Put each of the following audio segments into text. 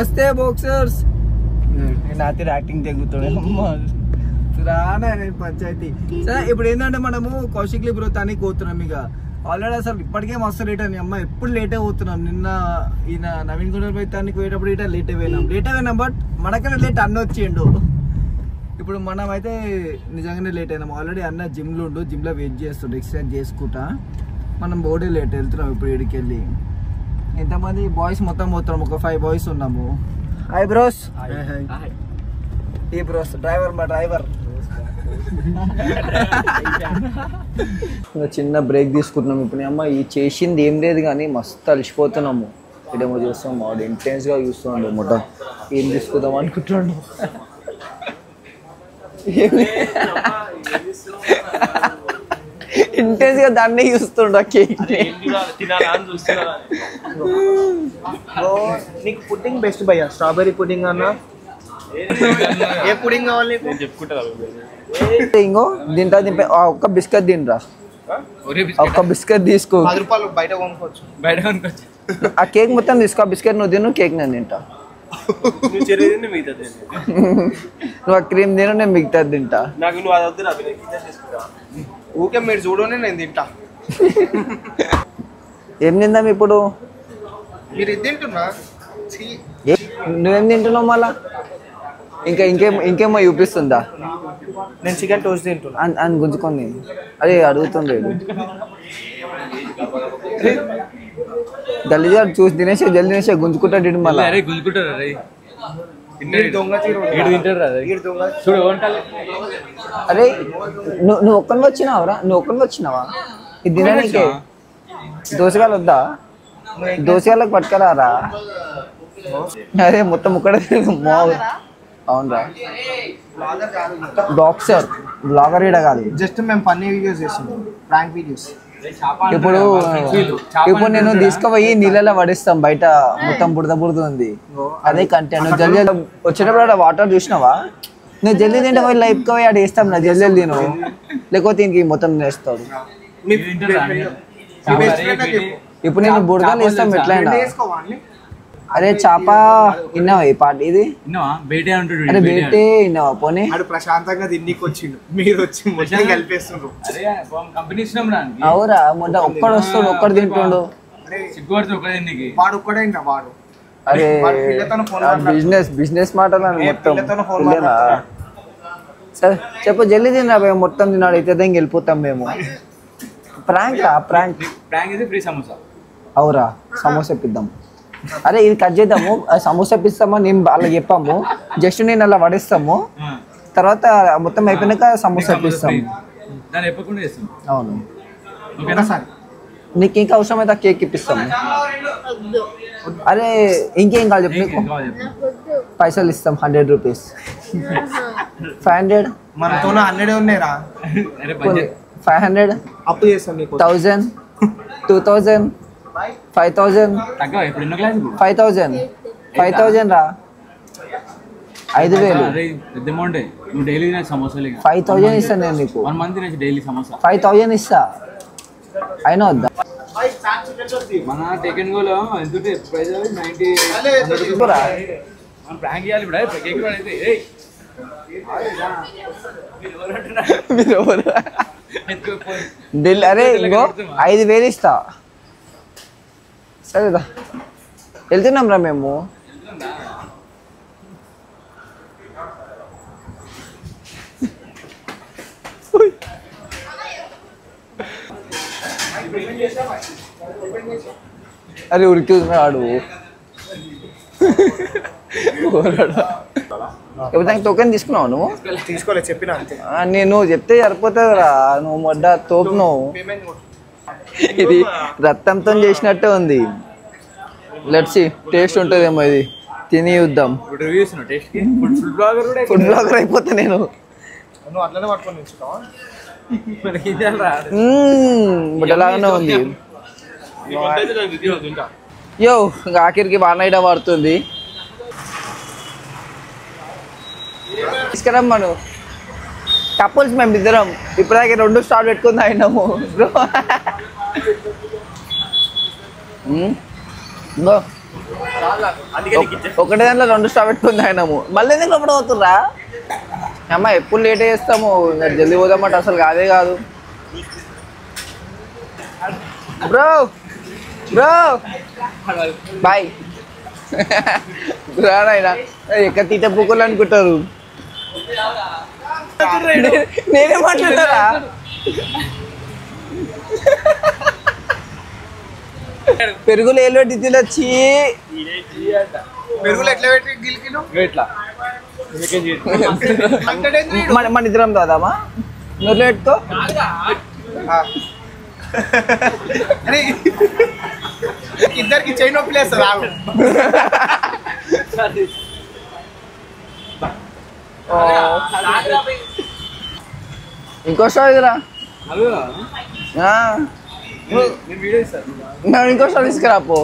నమస్తే బాక్సర్స్. నాతో యాక్టింగ్ తెగుతాడు రానా పంచాయతీ. సరే ఇప్పుడు ఏంటంటే మనము కౌశిక్లీ బ్రో తనకి పోతున్నాం. ఇక ఆల్రెడీ అసలు ఇప్పటికే మస్తు లేట్ అని అమ్మ ఎప్పుడు లేట్ అయిపోతున్నాం. నిన్న ఈయన నవీన్ గుండె పోయి తనకి పోయేటప్పుడు ఇట లేట్ అయిపోయినాం బట్ మనకన్నా లేట్ అన్న వచ్చిండు. ఇప్పుడు మనం అయితే నిజంగానే లేట్ అయినాం. ఆల్రెడీ అన్న జిమ్లో ఉండు, జిమ్లో వెయిట్ చేస్తుండు ఎక్సర్సైజ్ చేసుకుంటా. మనం బోర్డే లేట్ వెళ్తున్నాం ఇప్పుడు ఇడికి వెళ్ళి. ఎంతమంది బాయ్స్ మొత్తం పోతున్నాం, ఒక 5 బాయ్స్ ఉన్నాము. Hi bros. ఈ బ్రోస్ డ్రైవర్, మా డ్రైవర్. చిన్న బ్రేక్ తీసుకుంటున్నాం ఇప్పుడు. అమ్మ ఈ చేసింది ఏం లేదు కానీ మస్తు అలసిపోతున్నాము. ఇడేమో చూస్తాం వాడు ఇంటెన్స్ గా చూస్తున్నాడు. మొత్తం ఏం తీసుకుందాం అనుకుంటున్నాడు. ఇంటెన్స్ గా దాన్నే చూస్తుండ. కేక్ నీకు పుడ్డింగ్ బెస్ట్ భయ్యా. స్ట్రాబెరీ పుడ్డింగ్ అన్నా ఏ పుడింగ్ కావాలి ఇంకో తింటా దింపే. ఒక్క బిస్కెట్ తినరా, ఒక్క బిస్కెట్ తీసుకో. 10 రూపాయలు బయట కొనుక్కోవచ్చు. ఆ కేక్ మొత్తం తీసుకో, బిస్కెట్ నువ్వు తిను, కేక్ నేను తింటా. నువ్వు ఆ క్రీమ్ తిను, నేను మిగతా తింటా. ఊకే మీరు చూడనే నేను తింటా. ఏం తిందాం ఇప్పుడు? మీరు ఇది తింటున్నా, నువ్వేం తింటున్నావు మళ్ళా? ఇంకేమో చూపిస్తుందా? నేను చికెన్ టోస్ట్ తింటున్నా అని గుంజుకొని. అదే అడుగుతుండే గల్లీగా చూసి తినేసి జల్దీ తినేసి గుంజుకుంటాడు మళ్ళీ. అరే నువ్వు ఒక్కని వచ్చినావురా? ఇది తినడానికి దోసగాలు వద్దా? దోసగాళ్ళకి పట్టుకరారా? అదే మొత్తం ఒక్కడే అవునరా. బాక్సర్ బ్లాగర్ ఈడ కాదు, జస్ట్ మేము ఫన్నీ వీడియోస్ చేస్తున్నాం, ప్రాంక్ వీడియోస్. ఇప్పుడు నేను తీసుకుపోయి నీళ్ళలో పడిస్తాం. బయట మొత్తం బుడద ఉంది, అదే కంటెంట్. జల్దీ వచ్చేటప్పుడు అక్కడ వాటర్ చూసినావా? నువ్వు జల్దీ తింటే పోయి లైఫ్ పోయి అక్కడ వేస్తాం నా జల్దీ తిను, లేకపోతే ఇంక మొత్తం వేస్తాడు. ఇప్పుడు నేను బుడదలు వేస్తాం ఎట్లయినా. అరే చేప విన్నావా ఈ పాట? ఇది అరే బేటే విన్నావా? పోనీ ప్రశాంతంగా తిన్నికి వచ్చిండు, మీరు వచ్చి కలిపేస్తుండ్రు. అవురా మొన్న ఒక్కడు వస్తాడు, ఒక్కడు తింటుండు. వాడు ఒక్కడే వాడు. అరే బిజినెస్ మాటలు మొత్తం. సరే చెప్పు జల్దీ తిన్నా మొత్తం తిన్నాడు. అయితే వెళ్ళిపోతాం మేము. ప్రాంక్ రా, ప్రాంక్. అవురా సమోసా ఇప్పిద్దాం. అరే ఇది కట్ చేద్దాము, సమోసా ఇప్పిస్తామా నేను వాళ్ళకి చెప్పాము. జస్ట్ నేను అలా పడేస్తాము, తర్వాత మొత్తం అయిపోయినాక సమోసా ఇప్పిస్తాము. అవును నీకు ఇంకా అవసరం అయితే కేక్ ఇప్పిస్తాము. అరే ఇంకేం కావాలి చెప్పు. నీకు పైసలు ఇస్తాం 100 రూపీస్. 500 మనతో 100 ఉన్నాయిరా. 500 అప్పు చేస్తాం. 1000 2000 5000 5000 5000 రా. 5000 5000 ఇస్తా నేను నీకు. 5000 ఇస్తా అయినా వద్దా? అరే ఇంకో 5000 ఇస్తా. సరేదా వెళ్తున్నాం రా మేము. అరే ఉరికి ఆడు టోకెన్ తీసుకున్నావు నువ్వు? తీసుకోలేదు, చెప్పినా అంతే. నేను చెప్తే సరిపోతుంది రా. నువ్వు మొడ్డ తోపు. నువ్వు ఇది రక్తంతో చేసినట్టే ఉంది. లెట్స్ సీ టేస్ట్ ఉంటుందేమో, ఇది తిని చూద్దాం. ఫుడ్ బ్లాగర్ అయిపోతా నేను. బుడ్డలాగానే ఉంది. యో ఇంకా ఆఖరికి వానైడా పడుతుంది. తీసుకురమ్మను కపుల్స్ మేము ఇద్దరం. ఇప్పటిదాకా 2 స్టార్ పెట్టుకుని అయినాము బ్రో. ఒకటే దాంట్లో 2 స్టాప్ పెట్టుకుని తాగినాము. మళ్ళీ ఎందుకు లోపల పోతుర్రా అమ్మ? ఎప్పుడు లేట్ చేస్తాము, ఇంకా జల్దీ పోదామంట అసలు కాదే కాదు. బ్రో బ్రో బాయ్ రానాయన ఎక్కడ తీట పుక్కులు అనుకుంటారు. నేనే మాట్లాడతారా? పెరుగులు ఏళ్ళు పెట్టి తినొచ్చి పెరుగులు ఎట్లా పెట్టి గిలికిను ఎట్లా మన ఇద్దరం దాదామా నువ్వు పెట్టుకో. ఇద్దరికి చైన్ నొప్పి లేస్తారు. ఇంకో స్టోరీ రా, ఇంకో స్టోరీ తీసుకురాపో.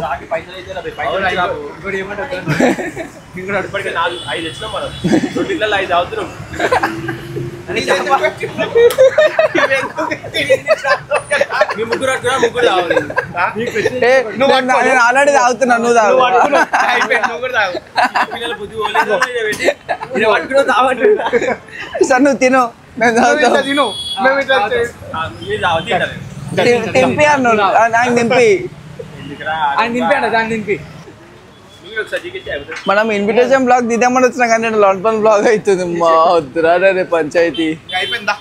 నేను ఆల్రెడీ తాగుతున్నా, నువ్వు తాగు. సార్ నువ్వు తిను, నేను తాగుతాను. తింపి అన్నాడు నాకు, నింపి మనం ఇన్విటేషన్ బ్లాగ్ దిద్దామని వచ్చినా కానీ లాండ్పన్ బ్లాగ్ అవుతుంది. మా వద్దురా రే పంచాయతీ. అయిపోయిందా?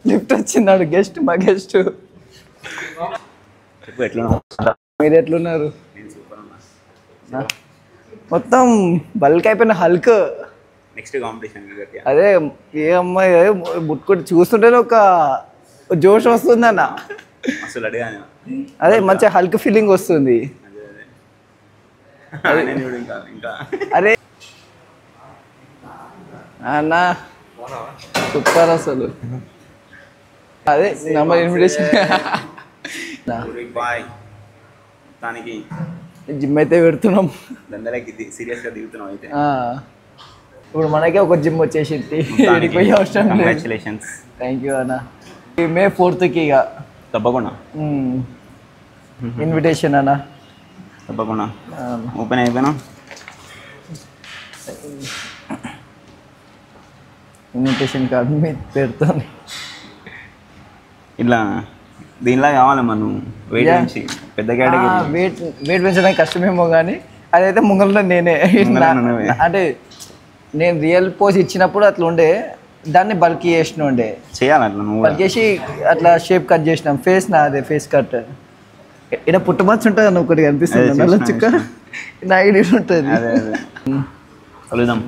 లిఫ్ట్ వచ్చిందాడు గెస్ట్, మా గెస్ట్. మీరు ఎట్లున్నారు? మొత్తం బల్క్ అయిపోయిన హల్క్. నెక్స్ట్ కాంపిటీషన్ అదే ఏ అమ్మాయి ముట్టుకుంటే చూస్తుంటేనే ఒక జోష్ వస్తుంది అన్న. అసలు అడిగాను అదే మంచిగా హల్క్ ఫీలింగ్ వస్తుంది. అరే అన్న సూపర్ అసలు. అదే నెంబర్ ఇన్విటేషన్. బాయ్ దానికి జిమ్ అయితే పెడుతున్నాం, దండలకి సీరియస్గా దిగుతున్నాం అయితే. ఇప్పుడు మనకే ఒక జిమ్ వచ్చేసింది, పోయి అవసరం లేదు. కంగ్రాచులేషన్స్. థ్యాంక్ యూ అన్న. మే 4th ఇక తప్పకుండా ఇన్విటేషన్ అన్న, తప్పకుండా ఓపెన్ అయిపోయినా. ఇన్విటేషన్ కార్డు మీద పెడతాను. ఇట్లా దీనిలా కావాలమ్మా, నువ్వు వెయిట్ పెంచి పెద్ద కేటగిరీ. వెయిట్ పెంచడానికి కష్టమేమో కానీ అదైతే ముంగల్లో నేనే. అంటే నేను రియల్ పోజ్ ఇచ్చినప్పుడు అట్లా ఉండే, దాన్ని బల్క్ చేసిన ఉండే చేయాలి అట్లా. నువ్వు బల్క్ చేసి అట్లా షేప్ కట్ చేసినాం. ఫేస్ నా అదే ఫేస్ కట్. ఇక్కడ పుట్టమచ్చ ఉంటుంది అన్న ఒకటి కనిపిస్తుంది, నల్ల చుక్క నా ఐడి ఉంటుంది. కలుద్దాం.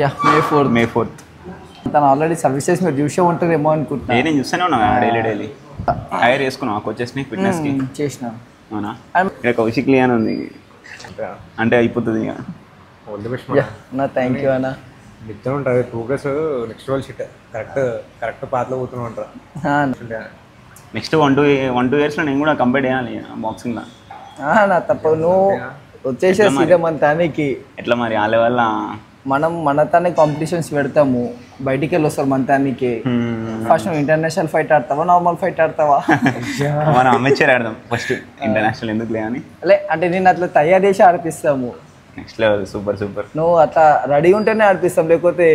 Yeah May 4th. తను ఆల్రెడీ సర్వీసెస్ మీరు చూసే ఉంటారేమో అనుకుంటున్నా. నేను చూస్తూనే ఉన్నా డైలీ హైర్ చేసుకున్నావు కోచెస్ని ఫిట్నెస్కి. చేసిన అవునా? ఇక్కడ కౌశిక్లీ అని ఉంది అంటే అయిపోతుంది ఇక. నా థ్యాంక్ యూ అన్న. నిత్యం ఉంటుంది ప్రోగ్రెస్. నెక్స్ట్ వాళ్ళు షిట్ కరెక్ట్ పాత్రలో పోతూనే ఉంటారు. నెక్స్ట్ 1-2 ఇయర్స్లో నేను కూడా కంప్లీట్ చేయాలి బాక్సింగ్లో. నా తప్ప నువ్వు వచ్చేసేసి ఇదే మన తానికి. ఎట్లా మరి ఆ లెవెల్లో మనం మన తానే కాంపిటీషన్స్ పెడతాము, బయటికి వెళ్ళి వస్తారు మన తానికి. ఫస్ట్ నువ్వు ఇంటర్నేషనల్ ఫైట్ ఆడతావా, నార్మల్ ఫైట్ ఆడతావా? మనం అమెచర్ ఆడదాం ఫస్ట్, ఇంటర్నేషనల్ ఎందుకు లేని. అంటే నేను అట్లా తయారు చేసి ఆడిపిస్తాము. Next level. సూపర్. నువ్వు అట్లా రెడీ ఉంటేనే ఆడిపిస్తాం, లేకపోతే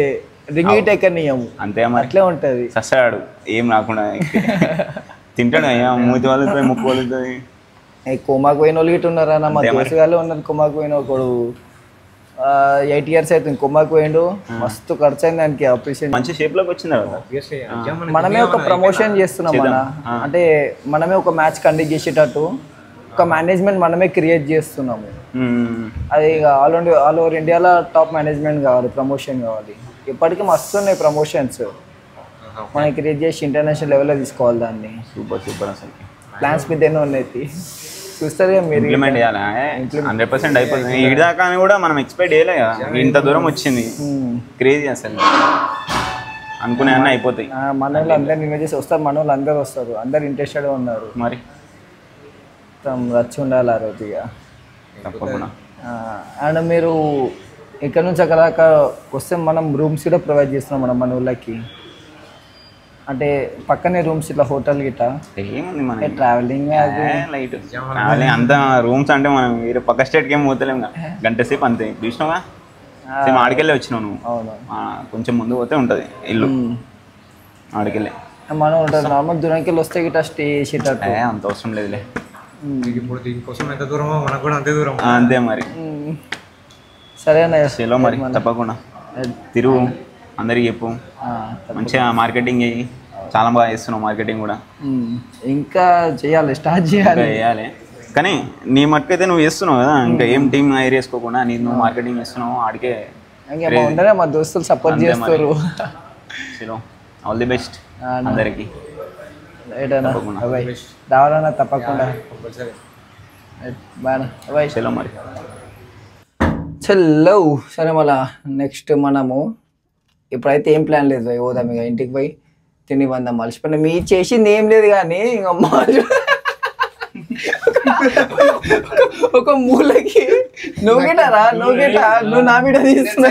రింగ్ హీట్ ఎక్కనియము. అంతే మరి, అట్లే ఉంటుంది. సస్తాడు ఏం రాకుండా తింటాడు. అయ్యా మూతి వాళ్ళతో ముక్కు వాళ్ళుతుంది. కొమాకు పోయిన వాళ్ళు గిట్ట ఉన్నారా? మా దోస్తుగాళ్ళు ఉన్నారు కొమాకు పోయిన ఒకడు. 8 years అవుతుంది కొమాకు పోయిండు. మస్తు ఖర్చు అయింది దానికి ఆపరేషన్. మంచి షేప్ లోకి వచ్చింది. మనమే ఒక ప్రమోషన్ చేస్తున్నాం మన, అంటే మనమే ఒక మ్యాచ్ కండక్ట్ చేసేటట్టు ఒక మేనేజ్మెంట్ మనమే క్రియేట్ చేస్తున్నాము. అది ఆల్ ఓవర్ ఇండియాలో టాప్ మేనేజ్మెంట్ కావాలి, ప్రమోషన్ కావాలి. ఇప్పటికీ మస్తు ఉన్నాయి ప్రమోషన్స్, మనం క్రియేట్ చేసి ఇంటర్నేషనల్ లెవెల్లో తీసుకోవాలి దాన్ని. సూపర్ అసలు. ప్లాన్స్ మీద ఎన్నో ఉన్నాయి, చూస్తారు మీరు. ఇంప్లిమెంట్ చేయాలి 100% అయిపోతుంది. ఇదాకా కూడా మనం ఎక్స్పెక్ట్ చేయలే కదా, ఇంత దూరం వచ్చింది. క్రేజీ అసలు, అనుకునే అన్నీ అయిపోతాయి. మన వాళ్ళు అందరు ఇన్వైట్ చేసి వస్తారు, మన వాళ్ళు అందరు వస్తారు, అందరు ఇంట్రెస్టెడ్గా ఉన్నారు. మరి రచ్చి ఉండాలి ఆ రోజు ఇక తప్పకుండా. అండ్ మీరు ఇక్కడ నుంచి అక్కడ దాకా వస్తే మనం రూమ్స్ కూడా ప్రొవైడ్ చేస్తున్నాం మన వాళ్ళకి. అంటే పక్కనే రూమ్స్ ఇట్లా హోటల్ గిట్ట ఏముంది మన ట్రావెలింగ్ లైట్ ట్రావెలింగ్ అంతా రూమ్స్ అంటే మనం వేరే పక్క స్టేట్కి ఏం పోతలేము గంట సేపు అంతే చూసినావా సేమ్ ఆడికెళ్ళి వచ్చినావు నువ్వు అవును కొంచెం ముందు పోతే ఉంటుంది ఇల్లు ఆడికెళ్ళి మనం ఉంటుంది నార్మల్ దూరంకి వెళ్ళి వస్తే గిట్ట స్టే చేసేటట్టు అంత అవసరం లేదులే ఇప్పుడు దీనికోసం ఎంత దూరమో మనకు కూడా అంతే దూరం అంతే మరి సరే అన్న చలో మరి తప్పకుండా తిరుగు అందరికి చెప్పు మంచిగా మార్కెటింగ్ చెయ్యి చాలా బాగా చేస్తున్నావు మార్కెటింగ్ కూడా ఇంకా చేయాలి స్టార్ట్ చేయాలి కానీ నీ మట్టుకైతే నువ్వు చేస్తున్నావు కదా ఇంకా ఏం టీమ్ హైర్ చేసుకోకుండా నువ్వు మార్కెటింగ్ చేస్తున్నావు ఆడికే ఉండరే మా దోస్తులు సపోర్ట్ చేస్తారు చలో ఆల్ ది బెస్ట్ అందరికి రావాలన్నా తప్పకుండా చలో మరి చలో సరే మళ్ళా నెక్స్ట్ మనము ఇప్పుడైతే ఏం ప్లాన్ లేదు పోదాం ఇక ఇంటికి పోయి తిని వందాం మర్చిపోయినా మీ చేసింది ఏం లేదు కానీ ఇంకా ఒక మూలకి నువ్వు గిటారా నువ్వు నా వీడియో తీస్తున్నా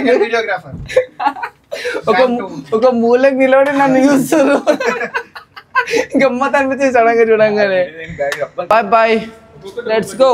ఒక మూలకి నిలబడి నన్ను చూస్తారు గమ్మత్ అనిపించింది సడన్గా చూడంగానే బాయ్ బాయ్ లెట్స్ గో